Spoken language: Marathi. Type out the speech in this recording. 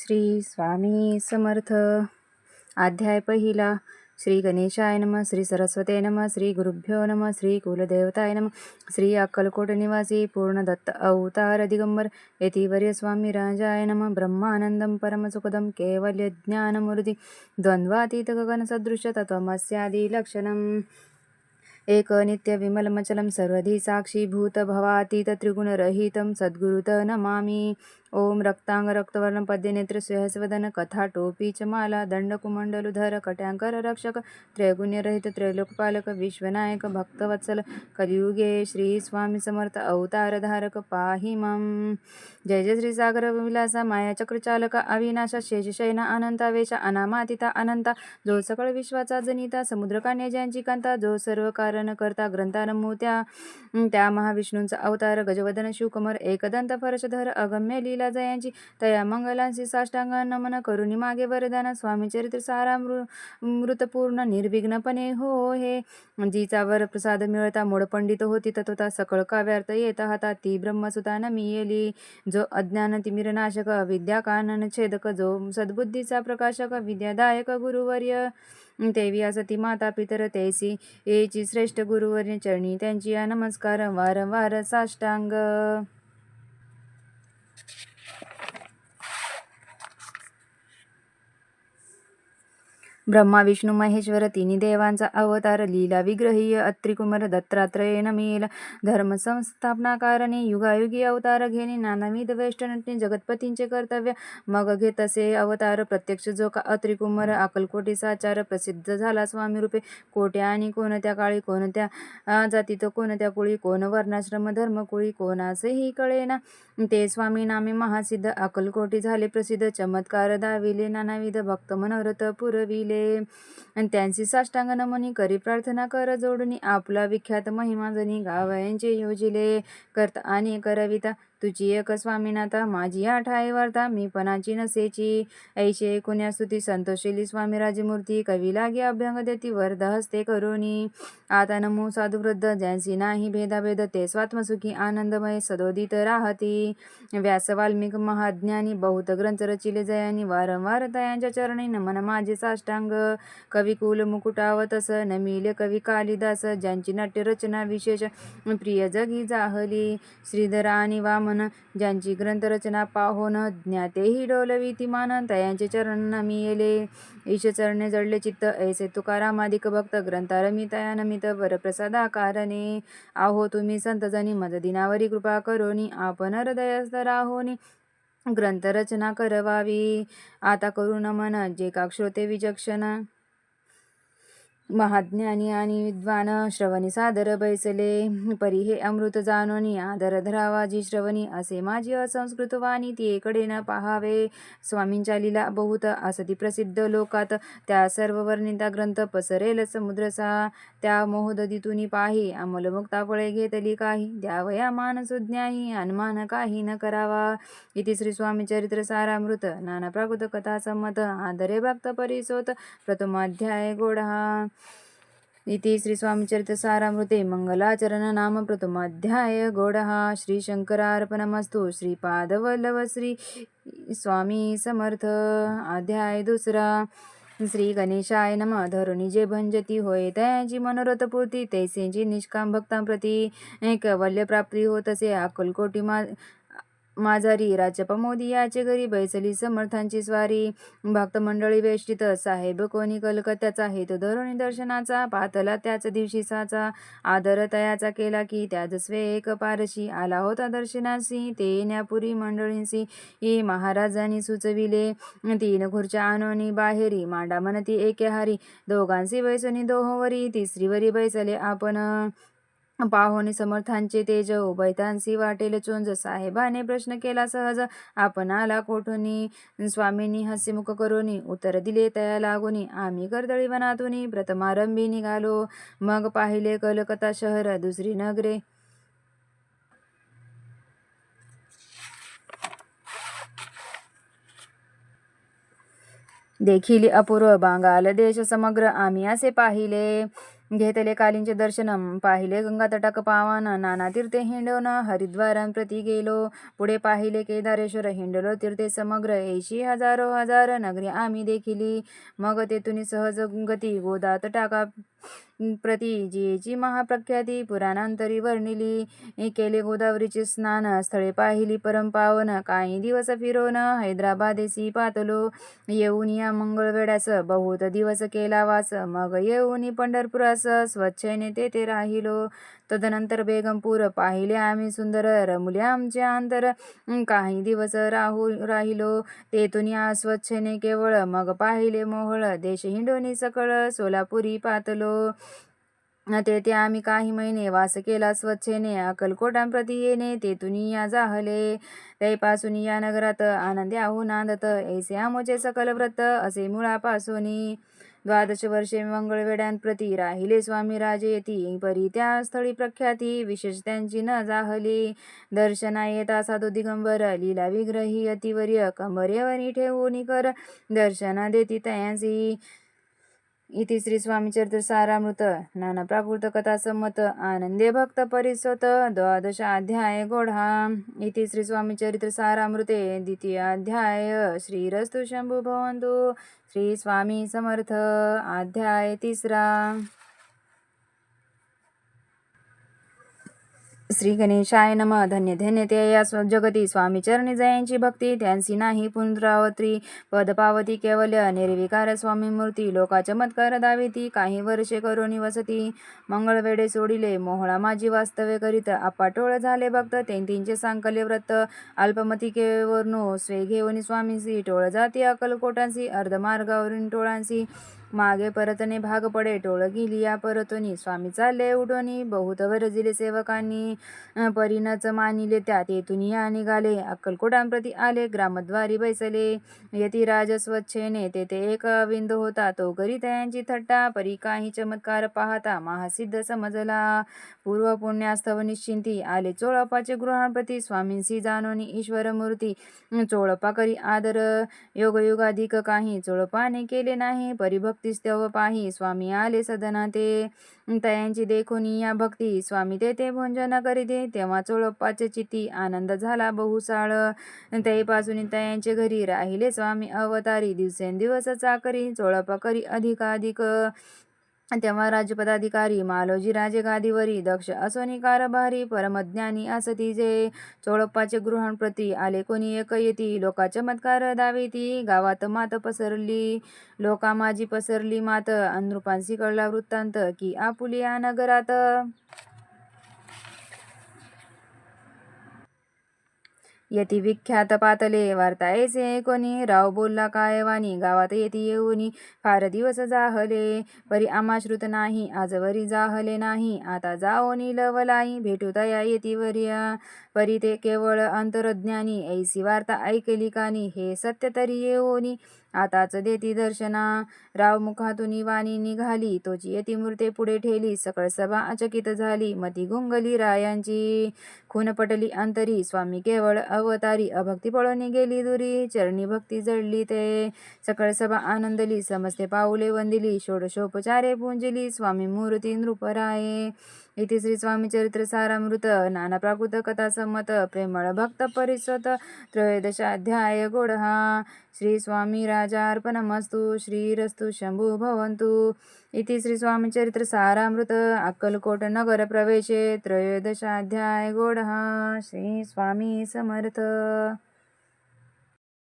श्री स्वामी समर्थ. अध्याय पहिला. श्री गणेशाय नमः. श्री सरस्वते नमः. श्री गुरुभ्यो नमः. श्री कुलदेवताय नमः. श्री अक्कलकोट निवासी पूर्णदत्त अवतार दिगंबर यतिवर्य स्वामी राजाय नमः. ब्रह्मानंदं परमसुखदं कैवल्यज्ञानमूर्ति द्वंद्वातीत गगनसदृश तत्त्वमस्यादि लक्षणम्. एक नित्य विमलमचलं सर्वधी साक्षीभूत भवातीत त्रिगुणरहितं सद्गुरुत नमामि. ओम रक्तांग रक्तवर्ण पद्यनेत्र स्वहस्वदन कथा टोपी च माला दंडकुमंडलुधर कट्यांकर रक्षक त्रैगुण्यरहित त्रैलोकपालक विश्वनायक भक्तवत्सल कलियुगे श्री स्वामी समर्थ अवतारधारक पाहि मम. जय जय श्री सागर विलासा माया चक्रचालका अविनाशा शेषशयना अनंतावेशा अनामातिता अनंता जो सकळ विश्वाचा जनिता समुद्रकान्य ज्यांची कांता जो सर्व कारण करता ग्रंथारमूर्त्या त्या महाविष्णूंचा अवतार गजवदन शिवकुमार एकदंत फरशधर अगम्य लीला जयांची तया मंगलांशी साष्टांग नमन करुणी मागे वरदान स्वामी चरित्र सारा मृतपूर्ण निर्विघ्नपणे हो हे. जिचा वर प्रसाद मिळता मोड पंडित होती तत्वता सकळ काव्यार्थ येत हाता ती ब्रह्मसुता नमियेली. जो अज्ञान तिमिरनाशक विद्या कानन छेदक जो सद्बुद्धीचा प्रकाशक विद्यादायक गुरुवर्य तेवी असती माता पितर तैसी येची श्रेष्ठ गुरुवर्य चरणी त्यांची नमस्कार वारंवार साष्टांग. ब्रह्मा विष्णू महेश्वर तिन्ही देवांचा अवतार लीला विग्रहीय अत्रिकुमार दत्तात्रय नमिला धर्म संस्थापना कारणे युगायुगी अवतार घेणे नानाविध वेष्टनटणे जगतपतींचे कर्तव्य मग घेतसे अवतार प्रत्यक्ष जो का अत्रिकुमार अक्कलकोटी साचार प्रसिद्ध झाला स्वामी रूपे कोट्या आणि कोणत्या काळी कोणत्या जातीत कोणत्या कुळी कोण वर्णाश्रम धर्म कुळी कोणासही कळेना ते स्वामी नामे महासिद्ध अक्कलकोटी झाले प्रसिद्ध चमत्कार दाविले नानाविध भक्त मनोरथ पुरविले. आणि त्यांची साष्टांग नमनी करी प्रार्थना कर जोडणी आपला विख्यात महिमा जनी गावयांचे योजिले करता आणि करविता तुझी एक स्वामीनाथा माझी आठाई वार्ता मी पणाची नसेची ऐशे कुण्या स्तुती संतोषिली स्वामी राजमूर्ती कवी लागे अभ्यंग देती वरद हस्ते करुणी. आता नमो साधु वृद्ध ज्यांची नाही भेदाभेद ते स्वात्मसुखी आनंदमय सदोदित राहती. व्यास वाल्मिक महाज्ञानी बहुत ग्रंथ रचिले जयानी वारंवार तयांच्या चरणी नमन माझे साष्टांग. कविकुल मुकुटावतस नमिले कवी कालिदास ज्यांची नाट्य रचना विशेष प्रिय जगी जाहली. श्रीधर आणि वामन ज्यांची ग्रंथरचना पाहोन ज्ञातेही डोलविती मान तयांचे चरण नमियेले. ईश चरणे जडले चित्त ऐसे तुकारामादिक भक्त ग्रंथारमी तया नमित वरप्रसादा कारणे. आहो तुम्ही संतजनी मज दिनावरी कृपा करोनी आपण हृदयस्थ राहोनी ग्रंथरचना करवावी. आता करू नमन जे का श्रोते विचक्षण महाज्ञानी आणि विद्वान श्रवणी सादर बैसले परी हे अमृत जानोनी आदर धरावा जी श्रवणी असे माझी असंस्कृत वाणी ती एकडे न पाहावे. स्वामींच्या लीला बहुत असती प्रसिद्ध लोकात त्या सर्व वर्णिता ग्रंथ पसरेल समुद्रसा त्या मोहदधीतून पाही अमलमुक्ता फळे घेतली काही द्यावया मान सुज्ञाही अनुमान काही न करावा. इति श्री स्वामी चरित्र सारामृत नाना प्राकृत कथा संमत आदरे भक्त परिसोत प्रथमाध्याय गोढा. इति श्री स्वामी चरित्र सारामृते मंगलाचरण नाम प्रथमाध्याय गोढहा. श्री शंकरार्पणमस्तु. श्रीपाद वल्लभ श्री स्वामी समर्थ. अध्याय दुसरा. श्री गणेशाय नमः. धरुणी जे भंजती होय तयांची मनोरथ पूर्ती तैसेची निष्काम भक्तांप्रती कैवल्य प्राप्ती होतसे. अक्कलकोटी माझारी राजपमोदी याचे घरी बैसली समर्थांची स्वारी भक्त मंडळी वेष्टित साहेब कोणी कलकत्याचा हेतू धरुणी दर्शनाचा पातला त्याच दिवशी साचा आदर तयाचा केला की त्याच स्वे एक पारशी आला होता दर्शनासी ते येण्यापुरी मंडळींसी महाराजांनी सुचविले. तीन खुर्च्या आणोनी बाहेरी मांडा म्हणती एके हारी दोघांसी बैसनी दोहोवरी तिसरीवरी बैसले आपण पाहोनी समर्थांचे तेज उभयतांसी वाटेल चोंज. साहेबाने प्रश्न केला सहज आपण आला कोठूनी स्वामींनी हास्यमुख करोनी उत्तर दिले तया लागोनी आम्ही कर्दळी वनातूनी प्रथमारंभी निघालो मग पाहिले कलकत्ता शहर दुसरी नगरे देखील अपूर्व बांगाल देश समग्र आम्ही असे पाहिले. घेतले कालींचे दर्शन पाहिले गंगातटाक पावन नाना तीर्थे हिंडून हरिद्वारांप्रती गेलो. पुढे पाहिले केदारेश्वर हिंडलो तीर्थे समग्र 80,000 नगरी आम्ही देखिली. मग तेथून सहज गती गोदा तटाका प्रती जिची महाप्रख्याती पुराणांतरी वर्णिली. केले गोदावरीचे स्नान स्थळे पाहिली परमपावन. काही दिवस फिरोन हैदराबादेसी पातलो. येऊन या मंगळवेढ्यास बहुत दिवस केला वास. मग येऊन पंढरपुरास स्वच्छेने तेथे राहिलो. तदनंतर बेगमपूर पाहिले आम्ही सुंदर. रमुले आमचे अंतर. काही दिवस राहिलो तेथून या स्वच्छेने केवळ. मग पाहिले मोहोळ देश हिंडोनी सकळ. सोलापुरी पातलो. तेथे आम्ही काही महिने वास केला स्वच्छेने. अक्कलकोटांप्रती येणे तेथून या जाहले. त्यापासून या नगरात आनंदी आहो नांदत. ऐसे आमोचे सकल व्रत असे मुळापासूनी. 12 वर्षे मंगळवेढ्यांप्रती राहिले स्वामी राजे येती. परी त्या स्थळी प्रख्याती विशेष त्यांची न जाहली. दर्शना येता साधू दिगंबर लीला विग्रही अतिवर्य. कंबरेवरी ठेवून कर दर्शना देती तयांसी. इति श्री स्वामी चरित्र सारामृत नाना प्राकृत कथा संमत आनंदे भक्त परिसोत 12 अध्याय गोढा. इति श्री स्वामी चरित्र सारामृते 2 अध्याय. श्रीरस्तु शंभू भवन्तु. श्री स्वामी समर्थ. अध्याय 3. श्री गणेशाय नमः. धन्य धन्य ते या जगती स्वामी चरणी जयांची भक्ती. त्यांची नाही पुनरावृत्ती. पद पावती केवल्य निर्विकार स्वामी मूर्ती. लोका चमत्कार दाविती. काही वर्षे करोनी वसती. मंगळवेढे सोडिले मोहळा माझी वास्तव्य करीत. अपाटोळ झाले भक्त तेंतींचे सांकले व्रत. अल्पमती केवरनो स्वे घेऊन स्वामींसी. टोळ जाती अक्कलकोटांसी. अर्धमार्गावरून टोळांसी. मागे परतणे भाग पडे. टोळ गेली या परतोनी. स्वामी चालले उठोनी. बहुत वरजिले सेवकांनी. परीनच मानिले त्या तेथून या निघाले. अक्कलकोटांप्रती आले. ग्रामद्वारी बैसले. यतिराज स्वच्छेने तेथे एक विंद होता. तो करी त्यांची थट्टा. परी काही चमत्कार पाहता महासिद्ध समजला. पूर्व पुण्यास्तव निश्चिंती आले चोळप्पाचे गृहांप्रती. स्वामींसी जाणोनी ईश्वर मूर्ती. चोळप्पा करी आदर. योगयुगाधिक काही चोळप्पाने केले नाही. परिभक्तिस्तव पाही स्वामी आले सदना ते. तयांची देखोनी या भक्ती. स्वामी तेथे भोजन करीते. तेव्हा चोळप्पाचे चित्ती आनंद झाला बहुसाळ. त्यापासून तयांचे घरी राहिले स्वामी अवतारी. दिवसेंदिवस चाकरी चोळप्पा करी अधिकाधिक. तेव्हा राजपदाधिकारी मालोजी राजे गादीवरी. दक्ष असोनी कारभारी. परमज्ञानी असती जे. चोळप्पाचे गृहांप्रती आले कोणी एक येती. लोका चमत्कार दाविती. गावात मात पसरली. लोका माझी पसरली मात. अनुरूपांसी कळला वृत्तांत की आपुलिया नगरात. यती विख्यात पातले. वार्ता ऐसे कोणी. राव बोलला काय वाणी. गावात येती येऊनी फार दिवस जाहले. परी आमाश्रुत नाही. आजवरी जाहले नाही. आता जाओनी लवलाई. भेटू तया येतीवर्या. परी ते केवळ अंतरज्ञानी. ऐसी वार्ता ऐकली कानी. हे सत्य तरी येऊनी आताच देती दर्शना. राव मुखातून वाणी निघाली. तोची यतिमूर्ते पुढे ठेली. सकळ सभा अचकित झाली. मती गुंगली रायांची. खून पटली अंतरी. स्वामी केवळ अवतारी. अभक्ती पळून गेली दुरी. चरणी भक्ती जडली ते. सकळ सभा आनंदली. समस्ते पाऊले वंदिली. षोडशोपचारे पूंजिली. स्वामी मूर्ती नृपराये. इति श्री स्वामी चरित्र सारामृत नाना प्राकृत कथा संमत प्रेमळ भक्त परिसोत 13 अध्याय गोढा. श्री स्वामी राजार्पणमस्तु. श्रीरस्तु शंभू भवन्तु. इति श्री स्वामी चरित्र सारामृत अक्कलकोट नगर प्रवेशे 13 अध्याय गोढा. श्री स्वामी समर्थ.